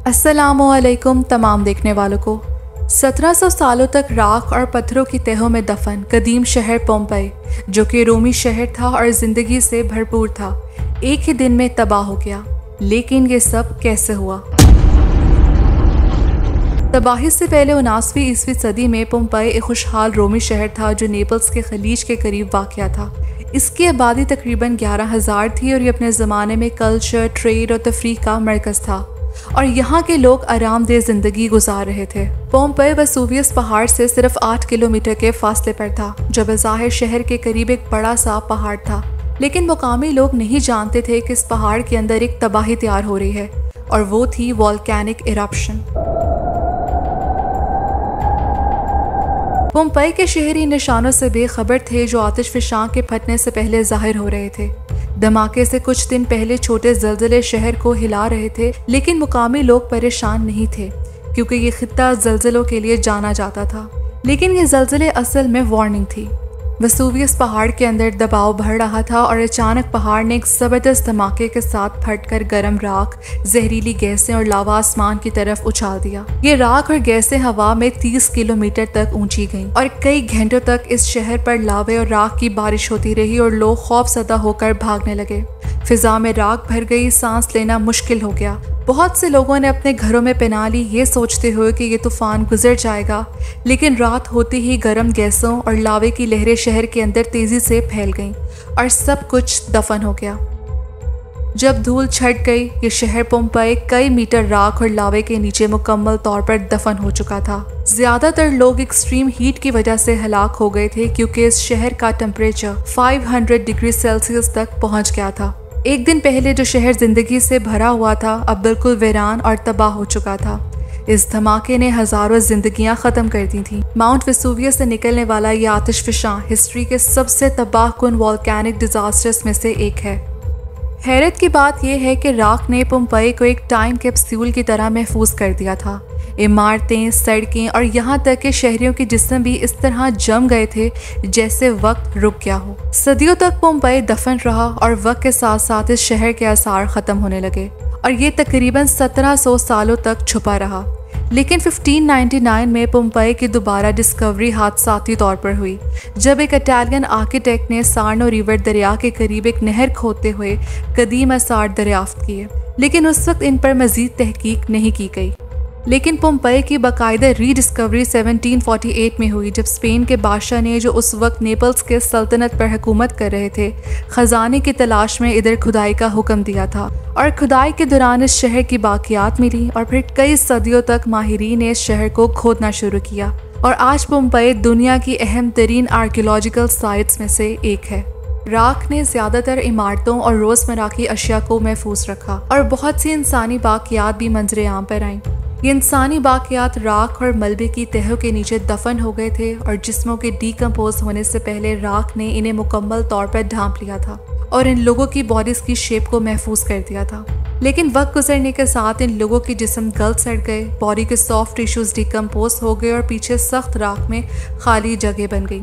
अस्सलामुअलैकुम तमाम देखने वालों को। 1700 सालों तक राख और पत्थरों की तहों में दफन कदीम शहर पोम्पेई, जो कि रोमी शहर था और ज़िंदगी से भरपूर था, एक ही दिन में तबाह हो गया। लेकिन ये सब कैसे हुआ? तबाही से पहले 19वीं ईस्वी सदी में पोम्पेई एक खुशहाल रोमी शहर था जो नेपल्स के खलीज के करीब वाक़या था। इसकी आबादी तकरीबन 11,000 थी और ये अपने ज़माने में कल्चर, ट्रेड और तफरीह का मरकज़ था और यहाँ के लोग आरामदेह ज़िंदगी गुजार रहे थे। पोम्पेई वेसुवियस पहाड़ से सिर्फ 8 किलोमीटर के फासले पर था, जो बज़ाहिर शहर के करीब एक बड़ा सा पहाड़ था। लेकिन मुकामी लोग नहीं जानते थे कि इस पहाड़ के अंदर एक तबाही तैयार हो रही है और वो थी वोल्केनिक इरप्शन। पोम्पेई के शहरी निशानों से बेखबर थे जो आतिशफशां के फटने से पहले जाहिर हो रहे थे। धमाके से कुछ दिन पहले छोटे ज़लज़ले शहर को हिला रहे थे, लेकिन मुकामी लोग परेशान नहीं थे क्योंकि ये खित्ता ज़लज़लों के लिए जाना जाता था। लेकिन ये ज़लज़ले असल में वार्निंग थी। वेसुवियस पहाड़ के अंदर दबाव बढ़ रहा था और अचानक पहाड़ ने एक ज़बरदस्त धमाके के साथ फटकर गर्म राख, जहरीली गैसें और लावा आसमान की तरफ उछाल दिया। ये राख और गैसें हवा में 30 किलोमीटर तक ऊंची गईं और कई घंटों तक इस शहर पर लावे और राख की बारिश होती रही और लोग खौफज़दा होकर भागने लगे। फिजा में राख भर गई, सांस लेना मुश्किल हो गया। बहुत से लोगों ने अपने घरों में पनाह ली, ये सोचते हुए कि ये तूफान गुजर जाएगा। लेकिन रात होते ही गर्म गैसों और लावे की लहरें शहर के अंदर तेजी से फैल गईं और सब कुछ दफन हो गया। जब धूल छट गई, ये शहर पोम्पेई कई मीटर राख और लावे के नीचे मुकम्मल तौर पर दफन हो चुका था। ज्यादातर लोग एक्सट्रीम हीट की वजह से हलाक हो गए थे क्योंकि इस शहर का टेम्परेचर 500 डिग्री सेल्सियस तक पहुंच गया था। एक दिन पहले जो शहर जिंदगी से भरा हुआ था अब बिल्कुल वीरान और तबाह हो चुका था। इस धमाके ने हजारों जिंदगियां खत्म कर दी थीं। माउंट वेसुवियस से निकलने वाला ये आतिशफशां हिस्ट्री के सबसे तबाहकुन वोल्केनिक डिजास्टर्स में से एक है। हैरत की बात यह है कि राख ने पोम्पेई को एक टाइम कैप्सूल की तरह महफूज कर दिया था। इमारतें, सड़कें और यहाँ तक के शहरियों के जिस्म भी इस तरह जम गए थे जैसे वक्त रुक गया हो। सदियों तक पोम्पेई दफन रहा और वक्त के साथ साथ इस शहर के आसार ख़त्म होने लगे और ये तकरीबन 1700 सालों तक छुपा रहा। लेकिन 1599 में पोम्पेई की दोबारा डिस्कवरी हादसाती तौर पर हुई, जब एक इटालियन आर्किटेक्ट ने सार्नो रिवर दरिया के करीब एक नहर खोदते हुए कदीम आसार दरियाफ्त किए। लेकिन उस वक्त इन पर मज़ीद तहकीक नहीं की गई। लेकिन पोम्पेई की बाकायदा रीडिस्कवरी 1748 में हुई, जब स्पेन के बादशाह ने, जो उस वक्त नेपल्स के सल्तनत पर हुकूमत कर रहे थे, ख़जाने की तलाश में इधर खुदाई का हुक्म दिया था और खुदाई के दौरान इस शहर की बाकियात मिली और फिर कई सदियों तक माहिरीन ने इस शहर को खोदना शुरू किया और आज पोम्पेई दुनिया की अहम तरीन आर्कियोलॉजिकल साइट्स में से एक है। राख ने ज़्यादातर इमारतों और रोज़मर्रा की अशिया को महफूज रखा और बहुत सी इंसानी बाकियात भी मंजरे आम पर आईं। ये इंसानी बाकियात राख और मलबे की तहों के नीचे दफन हो गए थे और जिस्मों के डीकम्पोज होने से पहले राख ने इन्हें मुकम्मल तौर पर ढांप लिया था और इन लोगों की बॉडीज़ की शेप को महफूज कर दिया था। लेकिन वक्त गुजरने के साथ इन लोगों के जिस्म गल सड़ गए, बॉडी के सॉफ्ट टिश्यूज डीकम्पोज हो गए और पीछे सख्त राख में खाली जगह बन गई।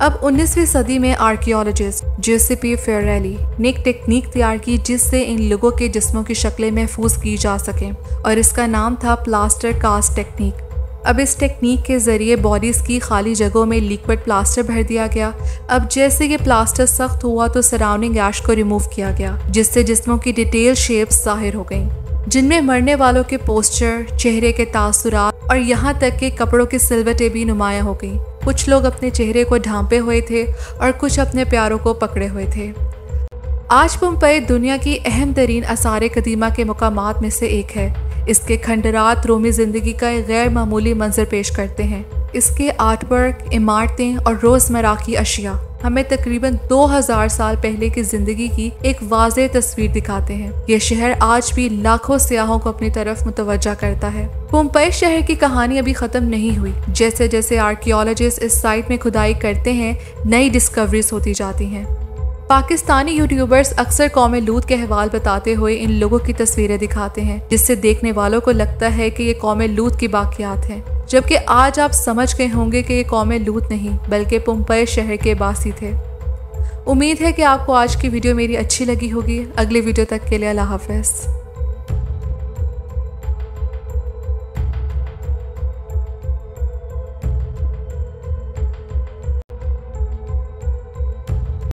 अब 19वीं सदी में आर्कियोलॉजिस्ट जोसेपी फेरेली ने एक टेक्निक तैयार की जिससे इन लोगों के जिस्मों की शक्लें महफूज की जा सकें और इसका नाम था प्लास्टर कास्ट टेक्निक। अब इस टेक्निक के ज़रिए बॉडीज़ की खाली जगहों में लिक्विड प्लास्टर भर दिया गया। अब जैसे ये प्लास्टर सख्त हुआ तो सराउंडिंग ऐश को रिमूव किया गया, जिससे जिस्मों की डिटेल शेप्स जाहिर हो गईं, जिनमें मरने वालों के पोस्चर, चेहरे के तासुरात और यहाँ तक के कपड़ों की सिलवटें भी नुमायां हो गईं। कुछ लोग अपने चेहरे को ढांपे हुए थे और कुछ अपने प्यारों को पकड़े हुए थे। आज पोम्पेई दुनिया की अहम तरीन आसार कदीमा के मकामात में से एक है। इसके खंडरात रोमी ज़िंदगी का एक गैर मामूली मंजर पेश करते हैं। इसके आर्टवर्क, इमारतें और रोज़मर्रा की अशिया हमें तकरीबन 2000 साल पहले की जिंदगी की एक वाज़ेह तस्वीर दिखाते हैं। यह शहर आज भी लाखों सियाहों को अपनी तरफ मुतवज्जा करता है। पोम्पेई शहर की कहानी अभी ख़त्म नहीं हुई। जैसे जैसे आर्कियोलॉजिस्ट इस साइट में खुदाई करते हैं, नई डिस्कवरीज होती जाती हैं। पाकिस्तानी यूट्यूबर्स अक्सर कौम लूत के हवाल बताते हुए इन लोगों की तस्वीरें दिखाते हैं, जिससे देखने वालों को लगता है कि ये कौम लूत की बाकियात हैं, जबकि आज आप समझ गए होंगे कि ये कौम लूत नहीं बल्कि पोम्पेई शहर के बासी थे। उम्मीद है कि आपको आज की वीडियो मेरी अच्छी लगी होगी। अगले वीडियो तक के लिए अल्लाह हाफ़िज़।